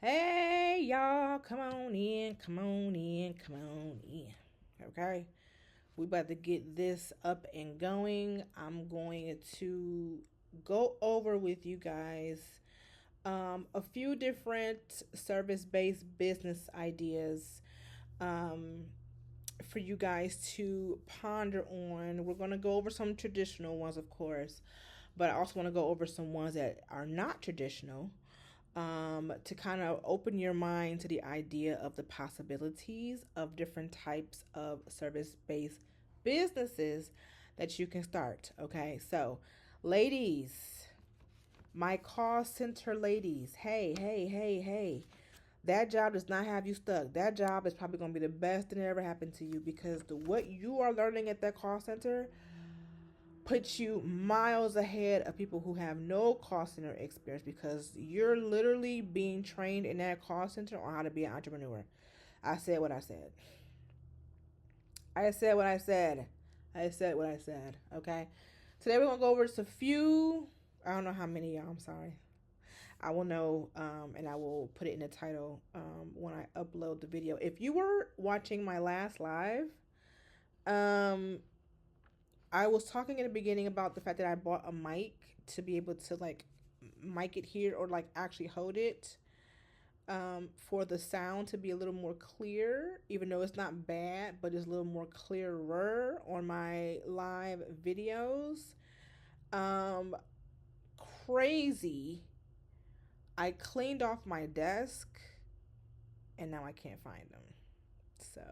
Hey, y'all, come on in, come on in, come on in. Okay, we about to get this up and going. I'm going to go over with you guys a few different service based business ideas um, for you guys to ponder on. We're going to go over some traditional ones, of course, but I also want to go over some ones that are not traditional to kind of open your mind to the idea of the possibilities of different types of service based businesses that you can start. Okay, so ladies, my call center ladies, hey, hey, hey, hey. That job does not have you stuck. That job is probably going to be the best thing that ever happened to you because what you are learning at that call center puts you miles ahead of people who have no call center experience because you're literally being trained in that call center on how to be an entrepreneur. I said what I said. I said what I said. I said what I said. Okay. Today we're gonna go over just a few. I don't know how many, y'all. I'm sorry. I will know, and I will put it in the title when I upload the video. If you were watching my last live, um, I was talking in the beginning about the fact that I bought a mic to be able to like mic it here or like actually hold it for the sound to be a little more clear, even though it's not bad, but it's a little more clearer on my live videos. Um, Crazy. I cleaned off my desk and now I can't find them. So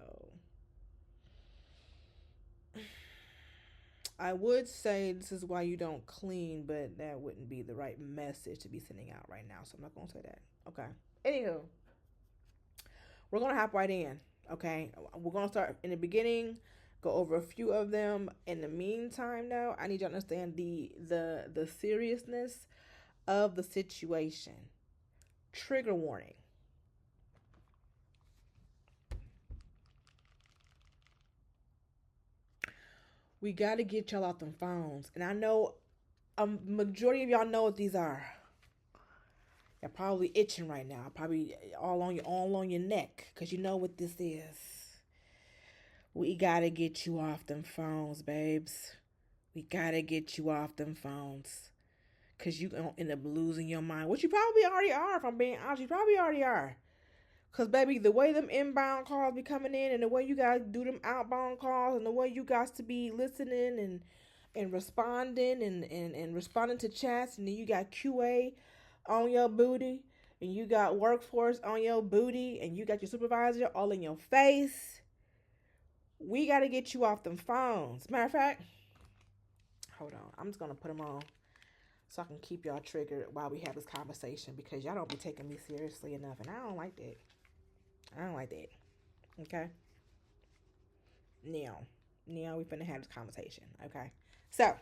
I would say this is why you don't clean, but that wouldn't be the right message to be sending out right now. So I'm not going to say that. Okay. Anywho, we're going to hop right in. Okay. We're going to start in the beginning, go over a few of them. In the meantime, though, I need you to understand the seriousness of the situation. Trigger warning. We got to get y'all off them phones. And I know a majority of y'all know what these are. You're probably itching right now, probably all on your neck, cause you know what this is. We gotta get you off them phones, babes. We gotta get you off them phones, cause you gonna end up losing your mind, which you probably already are. If I'm being honest, you probably already are. Cause baby, the way them inbound calls be coming in, and the way you guys do them outbound calls, and the way you guys to be listening and responding and responding to chats, and then you got QA on your booty, and you got workforce on your booty, and you got your supervisor all in your face. We got to get you off them phones. Matter of fact, hold on. I'm just going to put them on so I can keep y'all triggered while we have this conversation because y'all don't be taking me seriously enough, and I don't like that. I don't like that. Okay? Now, we finna have this conversation. Okay? So,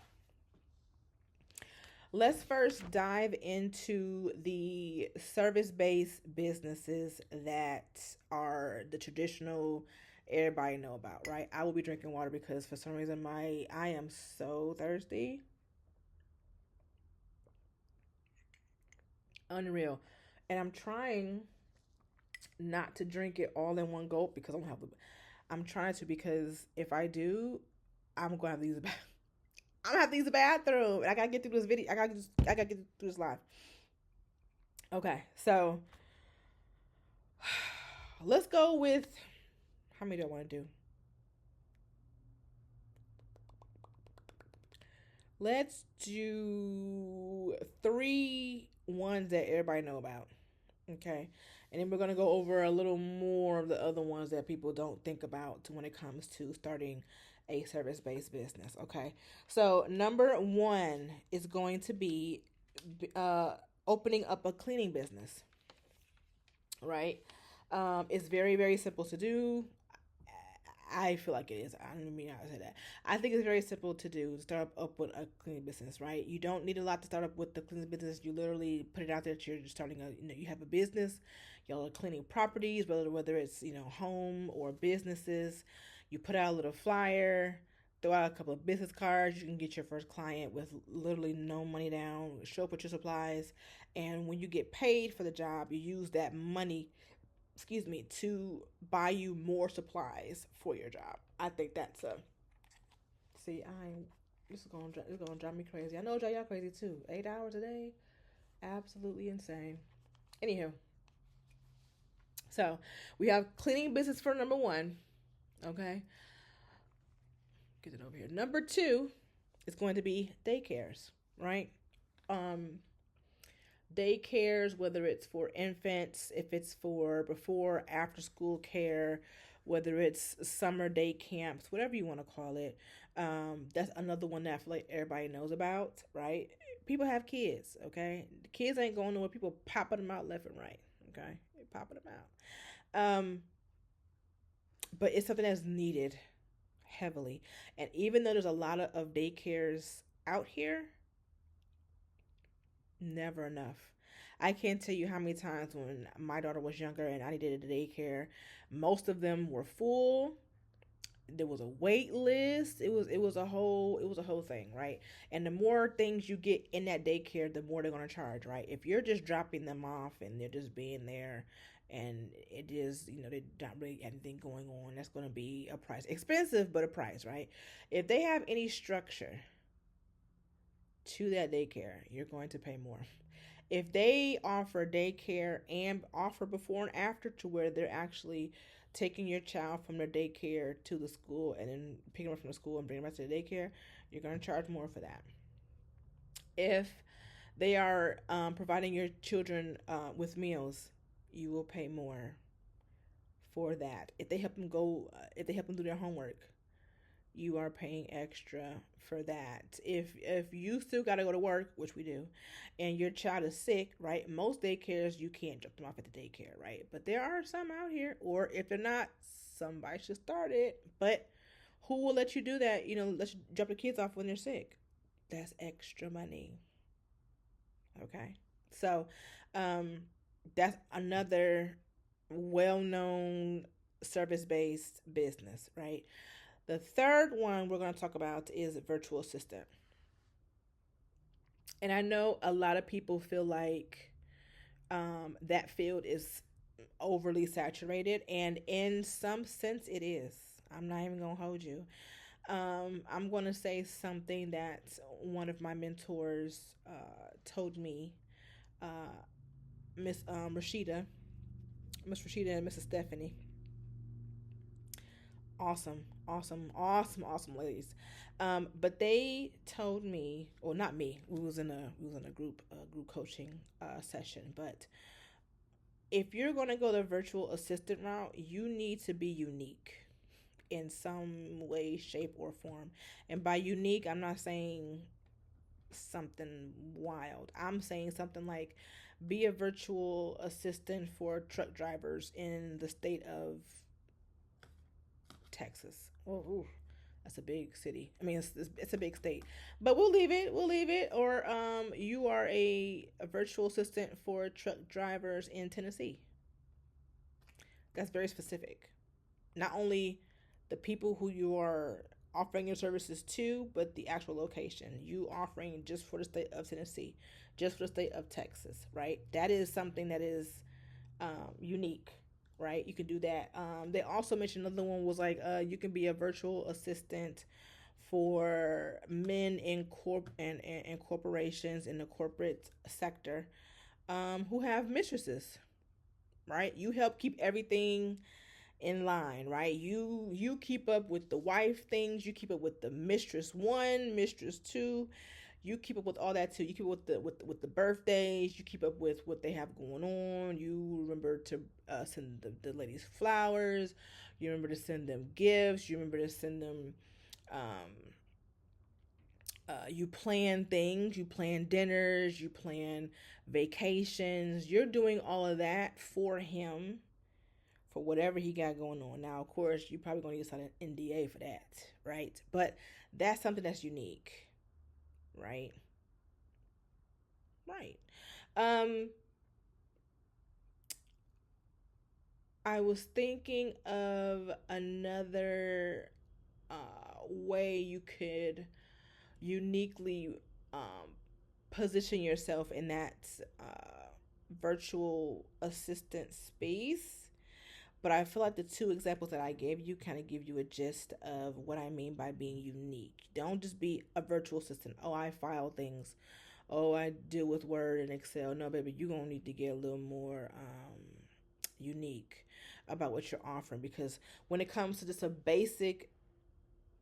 let's first dive into the service based businesses that are the traditional everybody know about, right? I will be drinking water because for some reason I am so thirsty. Unreal. And I'm trying not to drink it all in one gulp because I'm trying to because if I do, I'm gonna have to use the I'm gonna have to use the bathroom. I gotta get through this video. I gotta get through this live. Okay, so let's go with how many do I want to do? Let's do three ones that everybody know about. Okay. And then we're going to go over a little more of the other ones that people don't think about when it comes to starting a service based business. Okay. So, number one is going to be uh, opening up a cleaning business, right? It's very, very simple to do. I feel like it is. I don't mean how to say that. I think it's very simple to do. Start up with a cleaning business, right? You don't need a lot to start up with the cleaning business. You literally put it out there that you're just starting you have a business. Y'all are cleaning properties, whether it's home or businesses. You put out a little flyer. throw out a couple of business cards. You can get your first client with literally no money down. Show up with your supplies, and when you get paid for the job, you use that money, excuse me, to buy you more supplies for your job. I think that's a see. I this is gonna drive me crazy. I know drive y'all crazy too. 8 hours a day, absolutely insane. Anywho, so we have cleaning business for number one. Okay, get it over here. Number two is going to be daycares, right? Um, Daycares, whether it's for infants, if it's for before, after school care, whether it's summer day camps, whatever you want to call it. That's another one that I feel like everybody knows about, right? People have kids, okay? The kids ain't going nowhere. People popping them out left and right, okay? They're popping them out. But it's something that's needed heavily. And even though there's a lot of daycares out here, never enough. I can't tell you how many times when my daughter was younger and I needed a daycare, most of them were full. There was a wait list. It was a whole thing, right? And the more things you get in that daycare, the more they're gonna charge, right? If you're just dropping them off and they're just being there, and it is they don't really have anything going on, that's gonna be a price, expensive but a price, right? If they have any structure to that daycare, you're going to pay more. If they offer daycare and offer before and after to where they're actually taking your child from their daycare to the school and then picking them up from the school and bringing them back to the daycare, you're going to charge more for that. If they are providing your children with meals, you will pay more for that. If they help them do their homework, you are paying extra for that. If you still got to go to work, which we do, and your child is sick, right? Most daycares you can't drop them off at the daycare, right? But there are some out here, or if they're not, somebody should start it. But who will let you do that? Let you drop the kids off when they're sick. That's extra money. Okay, so um, that's another well-known service-based business, right? The third one we're going to talk about is virtual assistant. And I know a lot of people feel like that field is overly saturated, and in some sense, it is. I'm not even going to hold you. I'm going to say something that one of my mentors told me, uh, Miss Rashida and Mrs. Stephanie. Awesome, awesome, awesome, awesome ladies. But they told me, or not me. We was in a group coaching session. But if you're gonna go the virtual assistant route, you need to be unique in some way, shape, or form. And by unique, I'm not saying something wild. I'm saying something like be a virtual assistant for truck drivers in the state of Texas. Oh, ooh, that's a big city. I mean, it's a big state, but we'll leave it. We'll leave it. Or you are a virtual assistant for truck drivers in Tennessee. That's very specific. Not only the people who you are offering your services to, but the actual location. You offering just for the state of Tennessee, just for the state of Texas, right? That is something that is unique, right? You can do that. They also mentioned another one was like you can be a virtual assistant for men in corporations in the corporate sector who have mistresses, right? You help keep everything in line, right? You keep up with the wife things, you keep up with the mistress one, mistress two, you keep up with all that too. You keep up with the birthdays, you keep up with what they have going on. You remember to send the ladies flowers, you remember to send them gifts, you remember to send them you plan things, you plan dinners, you plan vacations. You're doing all of that for him for whatever he got going on. Now, of course, you're probably going to get an NDA for that, right? But that's something that's unique, right? Right. Um, I was thinking of another uh, way you could uniquely um, position yourself in that virtual assistant space. But I feel like the two examples that I gave you kind of give you a gist of what I mean by being unique. Don't just be a virtual assistant. Oh, I file things. Oh, I deal with Word and Excel. No, baby, you're going to need to get a little more unique about what you're offering, because when it comes to just a basic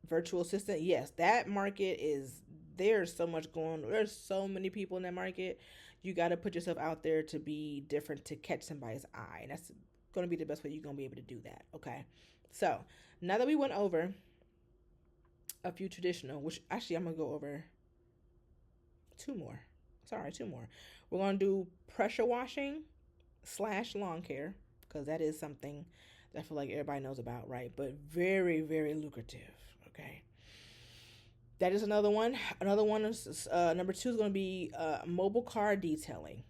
virtual assistant, yes, that market is, there's so much going, there's so many people in that market. You got to put yourself out there to be different, to catch somebody's eye, and that's going to be the best way you're going to be able to do that. Okay, so now that we went over a few traditional, which actually I'm going to go over two more, sorry, two more. We're going to do pressure washing slash lawn care, because that is something that I feel like everybody knows about, right? But very, very lucrative. Okay, that is another one. Another one is number two is going to be mobile car detailing,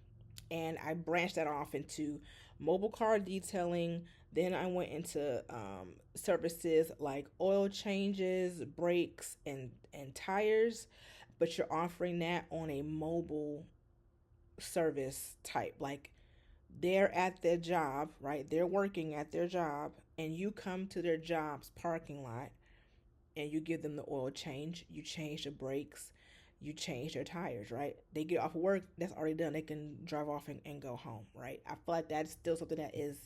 and I branched that off into mobile car detailing. Then I went into services like oil changes, brakes, and tires, but you're offering that on a mobile service type, like they're at their job, right? They're working at their job, and you come to their job's parking lot and you give them the oil change, you change the brakes, you change their tires, right? They get off of work, that's already done. They can drive off and go home, right? I feel like that's still something that is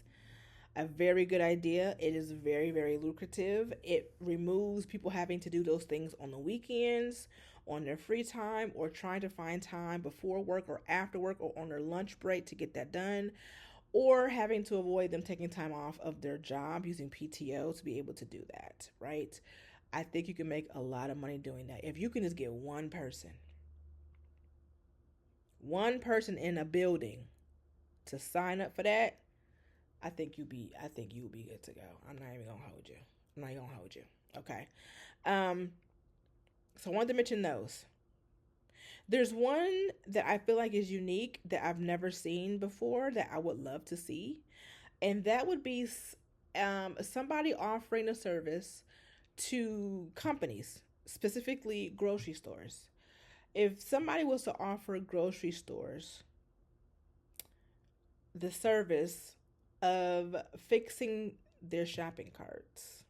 a very good idea. It is very, very lucrative. It removes people having to do those things on the weekends, on their free time, or trying to find time before work or after work or on their lunch break to get that done, or having to avoid them taking time off of their job using PTO to be able to do that, right? I think you can make a lot of money doing that. If you can just get one person in a building to sign up for that, I think you'll be good to go. I'm not even gonna hold you. I'm not even gonna hold you. Okay. Um, so I wanted to mention those. There's one that I feel like is unique that I've never seen before that I would love to see, and that would be somebody offering a service to companies, specifically grocery stores. If somebody was to offer grocery stores the service of fixing their shopping carts.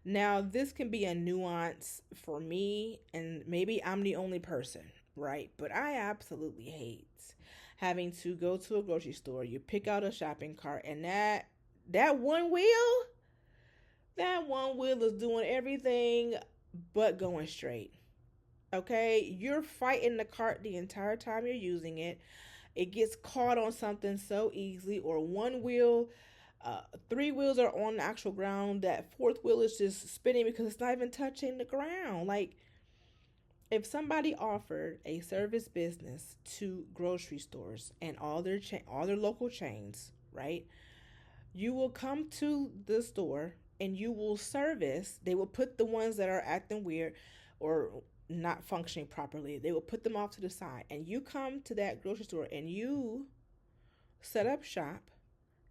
Now, this can be a nuance for me, and maybe I'm the only person, right? But I absolutely hate having to go to a grocery store. You pick out a shopping cart, and that one wheel, that one wheel is doing everything but going straight. Okay, you're fighting the cart the entire time you're using it. It gets caught on something so easily, or one wheel, three wheels are on the actual ground. That fourth wheel is just spinning because it's not even touching the ground. Like, if somebody offered a service business to grocery stores and all their local chains, right? You will come to the store and you will service. They will put the ones that are acting weird or not functioning properly. They will put them off to the side, and you come to that grocery store and you set up shop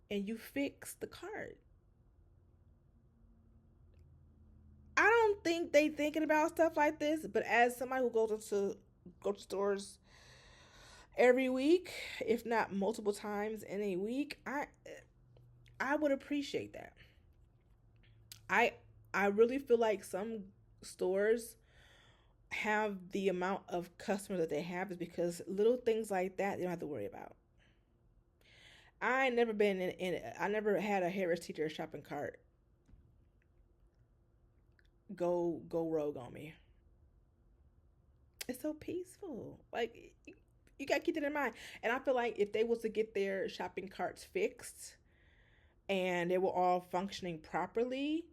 and you fix the cart. I don't think they thinking about stuff like this, but as somebody who goes into grocery stores every week, if not multiple times in a week, I would appreciate that. I I really feel like some stores have the amount of customers that they have is because little things like that they don't have to worry about. I never been I never had a Harris Teeter shopping cart go rogue on me. It's so peaceful. Like, you gotta keep that in mind. And I feel like if they was to get their shopping carts fixed and they were all functioning properly,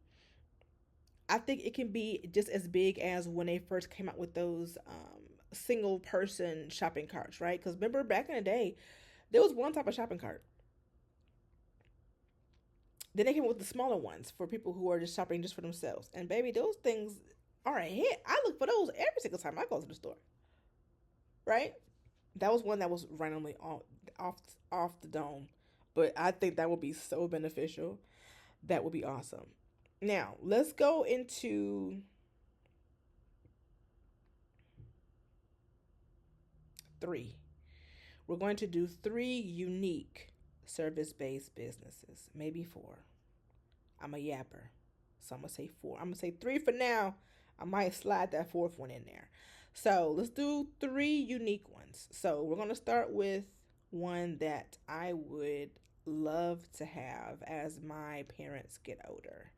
I think it can be just as big as when they first came out with those single person shopping carts, right? Because remember back in the day, there was one type of shopping cart. Then they came up with the smaller ones for people who are just shopping just for themselves. And baby, those things are a hit. I look for those every single time I go to the store, right? That was one that was randomly off off the dome, but I think that would be so beneficial. That would be awesome. Now, let's go into three. We're going to do three unique service based businesses, maybe four. I'm a yapper, so I'm going to say four. I'm going to say three for now. I might slide that fourth one in there. So let's do three unique ones. So we're going to start with one that I would love to have as my parents get older.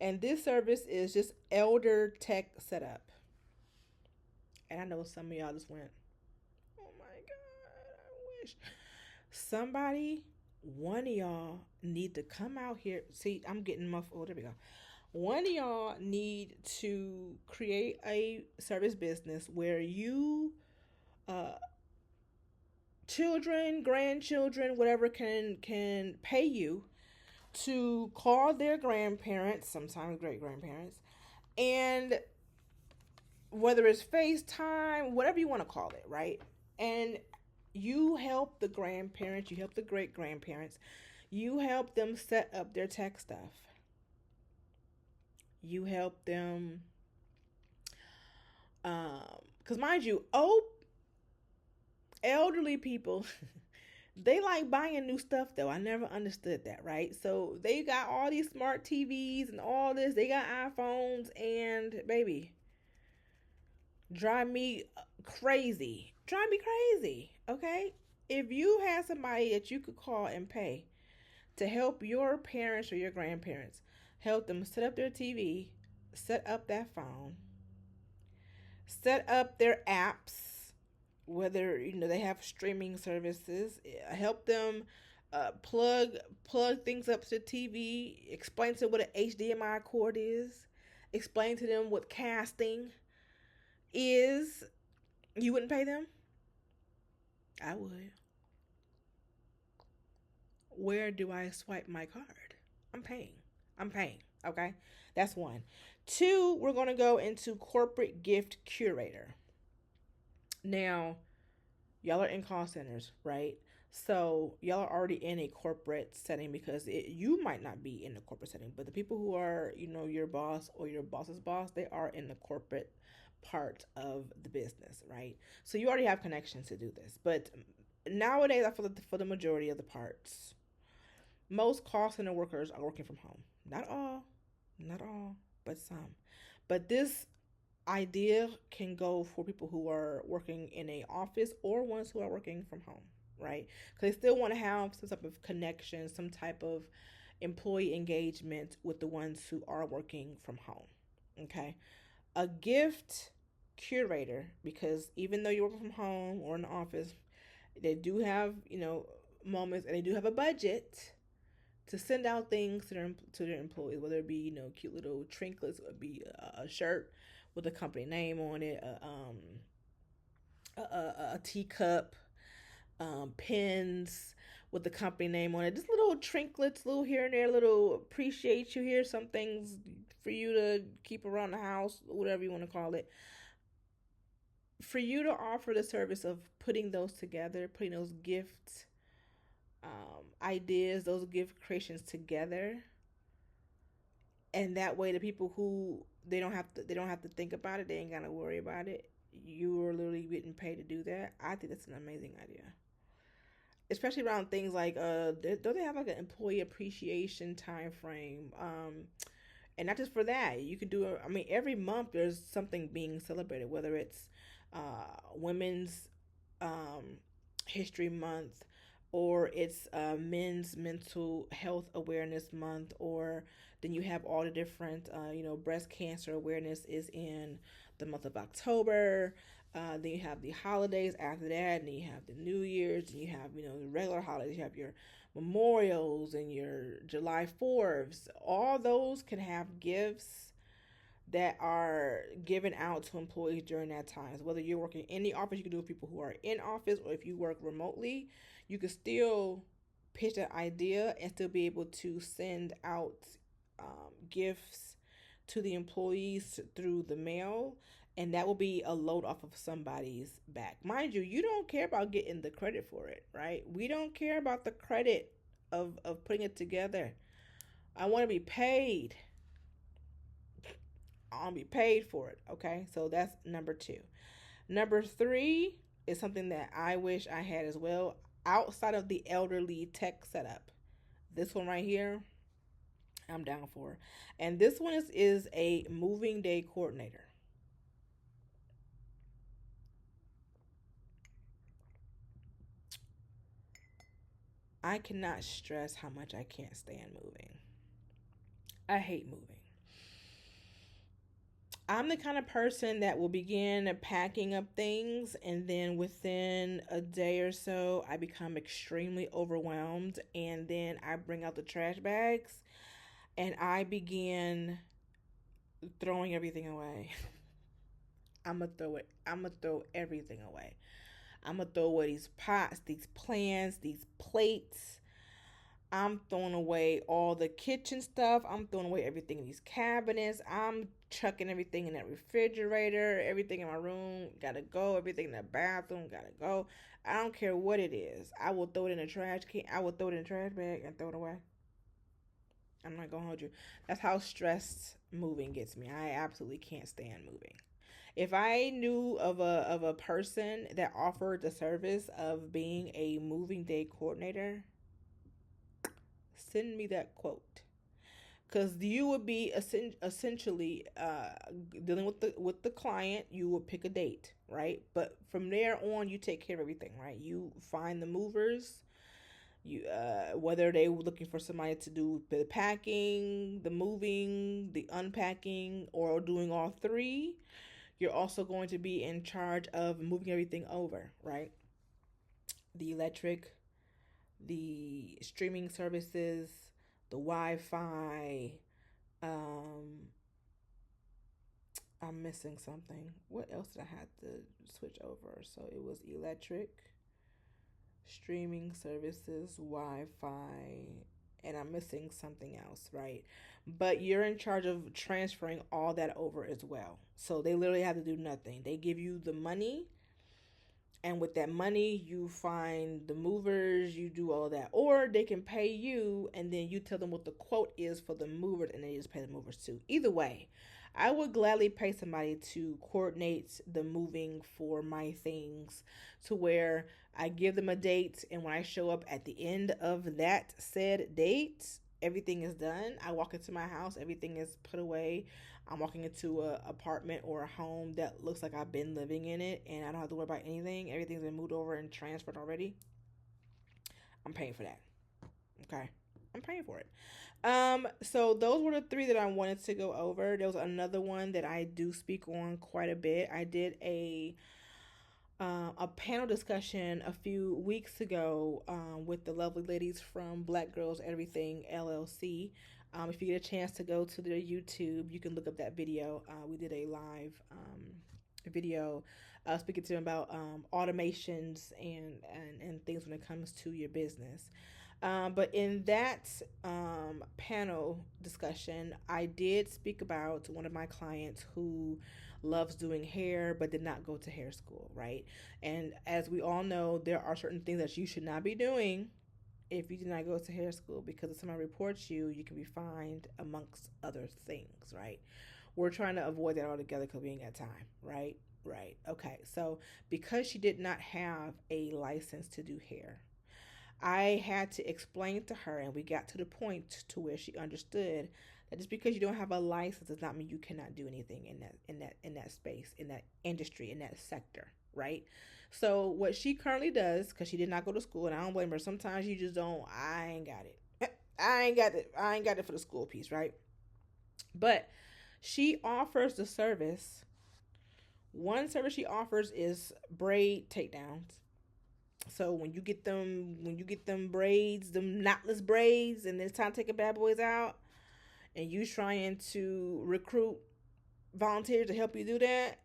And this service is just elder tech setup. And I know some of y'all just went, oh my God, I wish. Somebody, one of y'all need to come out here. See, I'm getting muffled. Oh, there we go. One of y'all need to create a service business where you, uh, children, grandchildren, whatever, can pay you to call their grandparents, sometimes great grandparents, and whether it's FaceTime, whatever you want to call it, right? And you help the grandparents, you help the great grandparents, you help them set up their tech stuff. You help them, because mind you, elderly people, they like buying new stuff though. I never understood that, right? So they got all these smart TVs and all this. They got iPhones and baby, drive me crazy. Drive me crazy. Okay? If you had somebody that you could call and pay to help your parents or your grandparents, help them set up their TV, set up that phone, set up their apps, whether they have streaming services, help them plug things up to the TV, explain to them what an HDMI cord is, explain to them what casting is. You wouldn't pay them? I would. Where do I swipe my card? I'm paying. I'm paying. Okay? That's one. Two, we're going to go into corporate gift curator. Now, y'all are in call centers, right? So y'all are already in a corporate setting because you might not be in the corporate setting, but the people who are, your boss or your boss's boss, they are in the corporate part of the business, right? So you already have connections to do this. But nowadays, I feel that for the majority of the parts, most call center workers are working from home. Not all, but some. But this idea can go for people who are working in a office or ones who are working from home, right? Because they still want to have some type of connection, some type of employee engagement with the ones who are working from home. Okay, a gift curator, because even though you're working from home or in the office, they do have moments, and they do have a budget to send out things to their employees, whether it be cute little trinkets, it would be a shirt with a company name on it, a teacup, pins with the company name on it, just little trinkets, little here and there, little appreciate you here, some things for you to keep around the house, whatever you want to call it. For you to offer the service of putting those together, putting those gifts, ideas, those gift creations together, and that way the people who they don't have to think about it, they ain't gotta worry about it. You are literally getting paid to do that. I think that's an amazing idea, especially around things like don't they have like an employee appreciation time frame? And not just for that, you can do it. I mean, every month there's something being celebrated, whether it's women's um, history month, or it's men's mental health awareness month, or then you have all the different breast cancer awareness is in the month of October. Then you have the holidays after that, and then you have the New Year's, and you have the regular holidays. You have your memorials and your July 4ths. All those can have gifts that are given out to employees during that time. So whether you're working in the office, you can do it with people who are in office, or if you work remotely, you can still pitch that idea and still be able to send out gifts to the employees through the mail, and that will be a load off of somebody's back. Mind you, you don't care about getting the credit for it, right? We don't care about the credit of putting it together. I want to be paid. I'll be paid for it. Okay, so that's number two. Number three is something that I wish I had as well outside of the elderly tech setup. This one right here, I'm down for. And this one is a moving day coordinator. I cannot stress how much I can't stand moving. I hate moving. I'm the kind of person that will begin packing up things, and then within a day or so, I become extremely overwhelmed. And then I bring out the trash bags and I begin throwing everything away. I'm gonna throw it. I'm gonna throw everything away. I'm gonna throw away these pots, these plants, these plates. I'm throwing away all the kitchen stuff. I'm throwing away everything in these cabinets. I'm chucking everything in that refrigerator. Everything in my room gotta go. Everything in the bathroom gotta go. I don't care what it is. I will throw it in a trash can. I will throw it in a trash bag and throw it away. I'm not gonna hold you. That's how stressed moving gets me. I absolutely can't stand moving. If I knew of a person that offered the service of being a moving day coordinator, send me that quote, because you would be essentially dealing with the client. You would pick a date, right? But from there on, you take care of everything, right? You find the movers. You whether they were looking for somebody to do the packing, the moving, the unpacking, or doing all three. You're also going to be in charge of moving everything over, right? The electric, the streaming services, the Wi-Fi. Um, I'm missing something. What else did I have to switch over? So it was electric, streaming services, Wi-Fi, and I'm missing something else, right? But you're in charge of transferring all that over as well. So they literally have to do nothing. They give you the money, and with that money you find the movers, you do all that, or they can pay you and then you tell them what the quote is for the movers and they just pay the movers too. Either way, I would gladly pay somebody to coordinate the moving for my things, to where I give them a date, and when I show up at the end of that said date, everything is done. I walk into my house, everything is put away. I'm walking into a apartment or a home that looks like I've been living in it, and I don't have to worry about anything. Everything's been moved over and transferred already. I'm paying for that. Okay, I'm paying for it. So those were the three that I wanted to go over. There was another one that I do speak on quite a bit. I did a panel discussion a few weeks ago with the lovely ladies from Black Girls Everything LLC. If you get a chance to go to their YouTube, you can look up that video. We did a live video speaking to them about automations and things when it comes to your business. But in that panel discussion, I did speak about one of my clients who loves doing hair but did not go to hair school, right? And as we all know, there are certain things that you should not be doing if you do not go to hair school, because if somebody reports you, you can be fined amongst other things, right? We're trying to avoid that altogether because we ain't got time, right? Right. Okay. So because she did not have a license to do hair, I had to explain to her, and we got to the point to where she understood that just because you don't have a license does not mean you cannot do anything in that space, in that industry, in that sector, right? So what she currently does, because she did not go to school, and I don't blame her. Sometimes you just don't. I ain't got it. I ain't got it. I ain't got it for the school piece, right? But she offers the service. One service she offers is braid takedowns. So when you get them braids, them knotless braids, and it's time to take a bad boys out, and you trying to recruit volunteers to help you do that,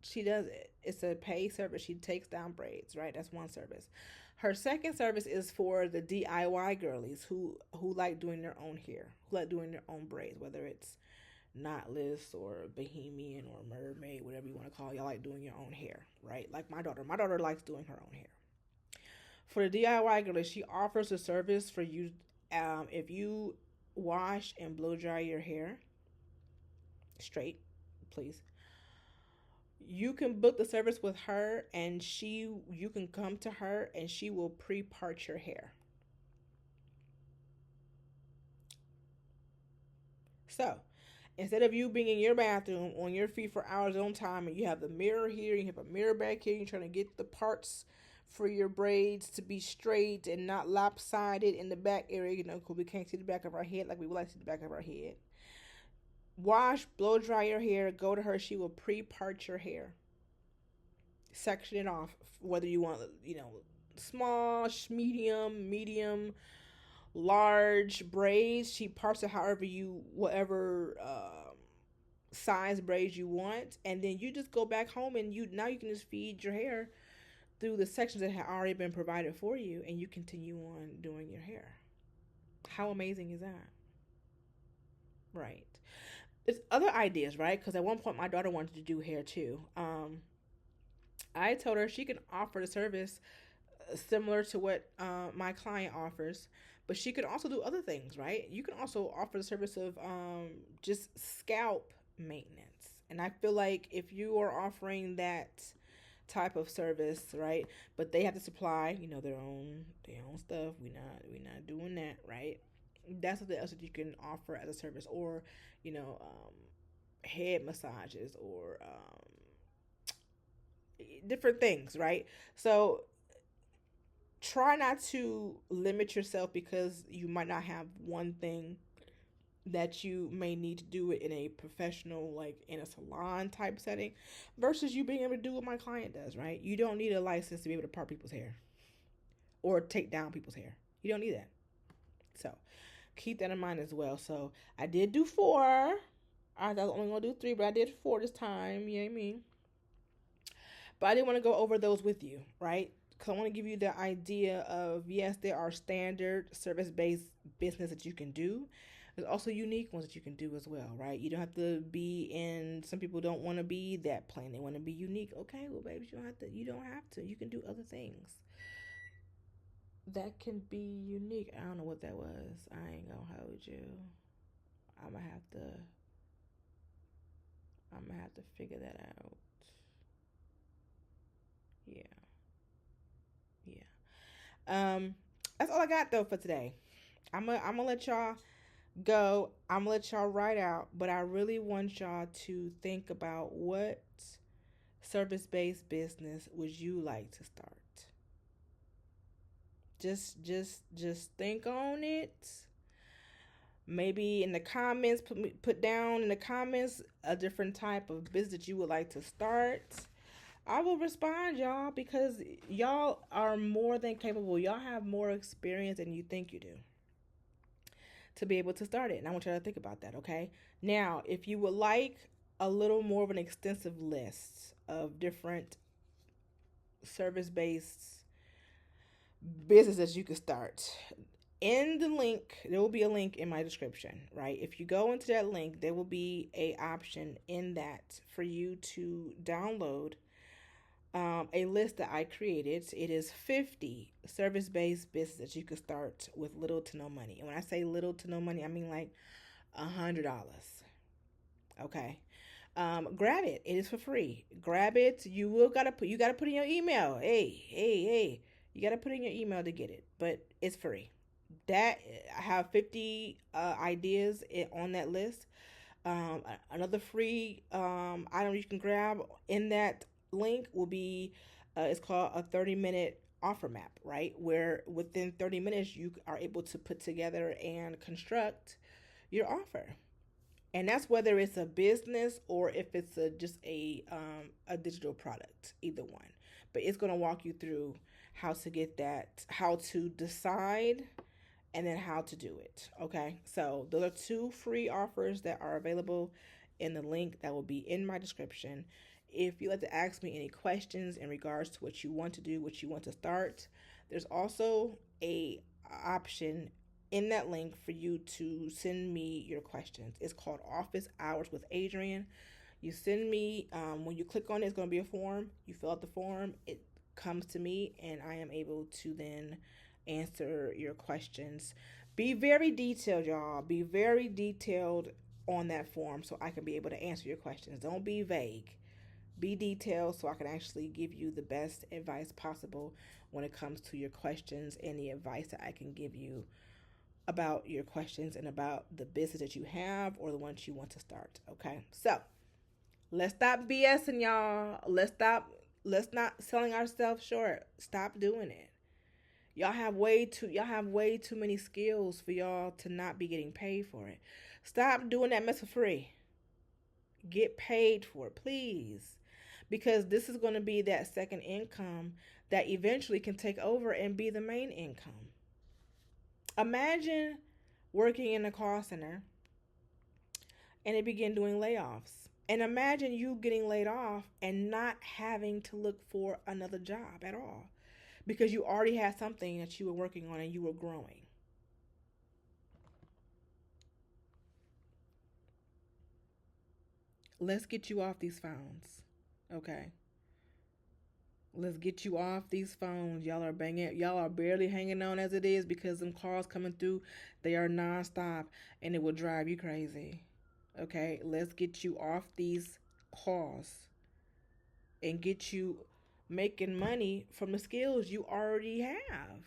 she does it. It's a pay service. She takes down braids, right? That's one service. Her second service is for the DIY girlies who like doing their own hair, who like doing their own braids, whether it's knotless or bohemian or mermaid, whatever you want to call it. Y'all like doing your own hair, right? Like my daughter. My daughter likes doing her own hair. For the DIY girl, she offers a service for you if you wash and blow dry your hair. straight, please. You can book the service with her, and you can come to her and she will pre-part your hair. So instead of you being in your bathroom on your feet for hours on time, and you have the mirror here, you have a mirror back here, you're trying to get the parts for your braids to be straight and not lopsided in the back area, because we can't see the back of our head like we would like to see the back of our head. Wash, blow dry your hair, go to her, she will pre part your hair, section it off, whether you want, small, medium, large braids. She parts it however you, whatever size braids you want, and then you just go back home and you can just feed your hair through the sections that have already been provided for you, and you continue on doing your hair. How amazing is that? Right. There's other ideas, right? Because at one point my daughter wanted to do hair too. I told her she can offer the service similar to what my client offers, but she could also do other things, right? You can also offer the service of just scalp maintenance. And I feel like if you are offering that type of service, right? But they have to supply, their own stuff. We not doing that, right? That's something else that you can offer as a service, or head massages, or different things, right? So try not to limit yourself because you might not have one thing that you may need to do it in a professional, like in a salon type setting, versus you being able to do what my client does, right? You don't need a license to be able to part people's hair or take down people's hair. You don't need that. So keep that in mind as well. So I did do four. I was only gonna do three, but I did four this time. You know what I mean? But I didn't want to go over those with you, right? Because I want to give you the idea of, yes, there are standard service based business that you can do. There's also unique ones that you can do as well, right? You don't have to be in. Some people don't want to be that plain. They want to be unique. Okay, well, baby, you don't have to. You don't have to. You can do other things that can be unique. I don't know what that was. I ain't gonna hold you. I'm gonna have to. I'm gonna have to figure that out. Yeah, yeah. That's all I got though for today. I'm gonna let y'all go. I'm gonna let y'all write out, but I really want y'all to think about what service based business would you like to start. Just think on it. Maybe in the comments, put down in the comments a different type of business that you would like to start. I will respond, y'all, because y'all are more than capable. Y'all have more experience than you think you do to be able to start it. And I want y'all to think about that, okay? Now, if you would like a little more of an extensive list of different service based businesses you can start, in the link, there will be a link in my description, right? If you go into that link, there will be a option in that for you to download a list that I created. It is 50 service based businesses you can start with little to no money. And when I say little to no money, I mean like $100. Okay. Grab it. It is for free. Grab it. You gotta put in your email. Hey. You gotta put in your email to get it, but it's free. That I have 50 ideas on that list. Another free item you can grab in that link will be it's called a 30-minute offer map, right? Where within 30 minutes you are able to put together and construct your offer. And that's whether it's a business or if it's just a digital product, either one. But it's going to walk you through how to get that, how to decide, and then how to do it. Okay, so those are two free offers that are available in the link that will be in my description. If you'd like to ask me any questions in regards to what you want to do, what you want to start, there's also a option in that link for you to send me your questions. It's called Office Hours with Adrian. You send me, when you click on it, it's going to be a form. You fill out the form, it comes to me, and I am able to then answer your questions. Be very detailed, y'all. Be very detailed on that form so I can be able to answer your questions. Don't be vague. Be detailed so I can actually give you the best advice possible when it comes to your questions and the advice that I can give you about your questions and about the business that you have or the ones you want to start. Okay. So let's stop BSing, y'all. Let's not selling ourselves short. Stop doing it. Y'all have way too many skills for y'all to not be getting paid for it. Stop doing that mess for free. Get paid for it, please. Because this is going to be that second income that eventually can take over and be the main income. Imagine working in a call center and they begin doing layoffs. And imagine you getting laid off and not having to look for another job at all because you already had something that you were working on and you were growing. Let's get you off these phones. Okay. Let's get you off these phones. Y'all are banging. Y'all are barely hanging on as it is because them calls coming through, they are nonstop and it will drive you crazy. Okay, let's get you off these calls and get you making money from the skills you already have.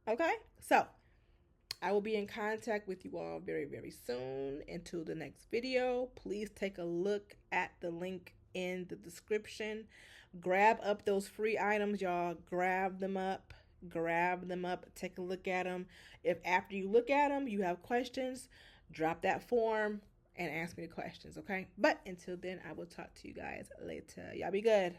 Okay, so I will be in contact with you all very, very soon. Until the next video, please take a look at the link in the description. Grab up those free items, y'all. Grab them up. Grab them up. Take a look at them. If after you look at them, you have questions, drop that form and ask me the questions, okay? But until then, I will talk to you guys later. Y'all be good.